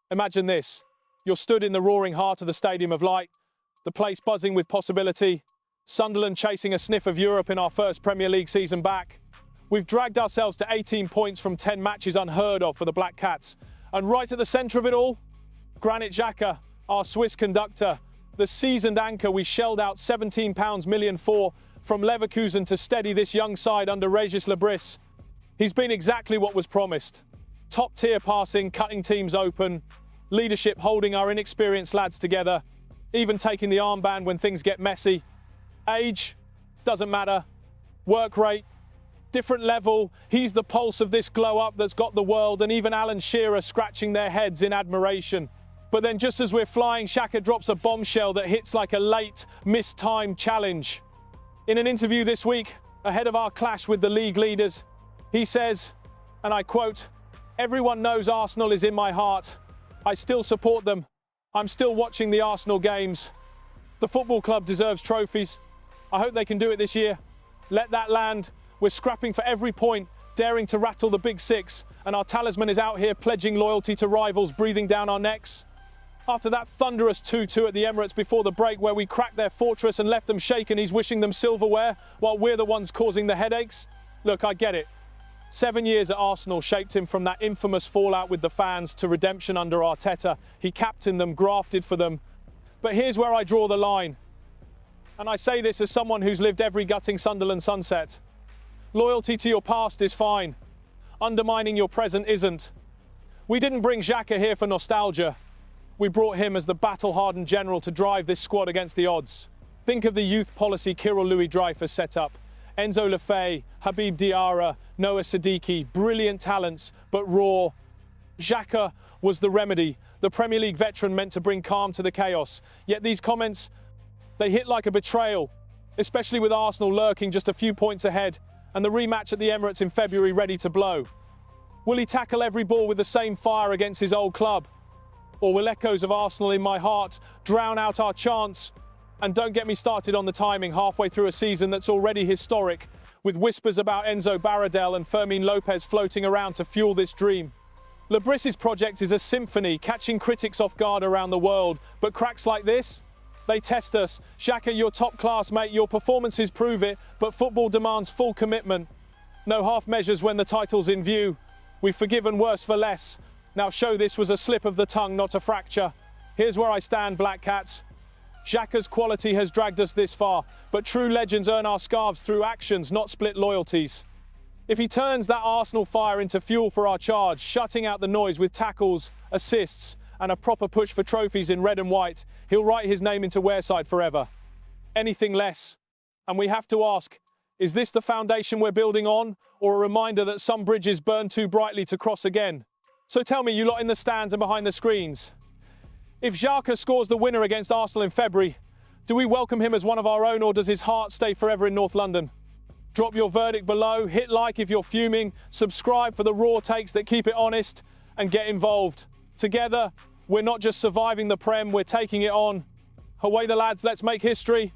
Imagine this. You're stood in the roaring heart of the Stadium of Light, the place buzzing with possibility. Sunderland chasing a sniff of Europe in our first Premier League season back. We've dragged ourselves to 18 points from 10 matches, unheard of for the Black Cats. And right at the centre of it all, Granit Xhaka, our Swiss conductor, the seasoned anchor we shelled out £17 million for, from Leverkusen to steady this young side under Régis Lebris. He's been exactly what was promised. Top-tier passing, cutting teams open, leadership holding our inexperienced lads together, even taking the armband when things get messy. Age, doesn't matter. Work rate, different level. He's the pulse of this glow-up that's got the world and even Alan Shearer scratching their heads in admiration. But then just as we're flying, Xhaka drops a bombshell that hits like a late, mistimed challenge. In an interview this week, ahead of our clash with the league leaders, he says, and I quote, "Everyone knows Arsenal is in my heart. I still support them. I'm still watching the Arsenal games. The football club deserves trophies. I hope they can do it this year. Let that land. We're scrapping for every point, daring to rattle the big six, and our talisman is out here pledging loyalty to rivals breathing down our necks." After that thunderous 2-2 at the Emirates before the break where we cracked their fortress and left them shaken, he's wishing them silverware while we're the ones causing the headaches. Look, I get it. 7 years at Arsenal shaped him from that infamous fallout with the fans to redemption under Arteta. He captained them, grafted for them. But here's where I draw the line. And I say this as someone who's lived every gutting Sunderland sunset. Loyalty to your past is fine. Undermining your present isn't. We didn't bring Xhaka here for nostalgia. We brought him as the battle-hardened general to drive this squad against the odds. Think of the youth policy Kirill Louis-Dreyfus set up. Enzo Lefebvre, Habib Diarra, Noah Siddiqui, brilliant talents, but raw. Xhaka was the remedy, the Premier League veteran meant to bring calm to the chaos. Yet these comments, they hit like a betrayal, especially with Arsenal lurking just a few points ahead and the rematch at the Emirates in February ready to blow. Will he tackle every ball with the same fire against his old club? Or will echoes of Arsenal in my heart drown out our chance? And don't get me started on the timing halfway through a season that's already historic, with whispers about Enzo Baradel and Fermin Lopez floating around to fuel this dream. Lebris's project is a symphony, catching critics off guard around the world, but cracks like this? They test us. Xhaka, you're top class, mate, your performances prove it, but football demands full commitment. No half measures when the title's in view. We've forgiven worse for less. Now show this was a slip of the tongue, not a fracture. Here's where I stand, Black Cats. Xhaka's quality has dragged us this far, but true legends earn our scarves through actions, not split loyalties. If he turns that Arsenal fire into fuel for our charge, shutting out the noise with tackles, assists, and a proper push for trophies in red and white, he'll write his name into Wearside forever. Anything less. And we have to ask, is this the foundation we're building on, or a reminder that some bridges burn too brightly to cross again? So tell me, you lot in the stands and behind the screens, if Xhaka scores the winner against Arsenal in February, do we welcome him as one of our own, or does his heart stay forever in North London? Drop your verdict below, hit like if you're fuming, subscribe for the raw takes that keep it honest, and get involved. Together, we're not just surviving the Prem, we're taking it on. Away the lads, let's make history.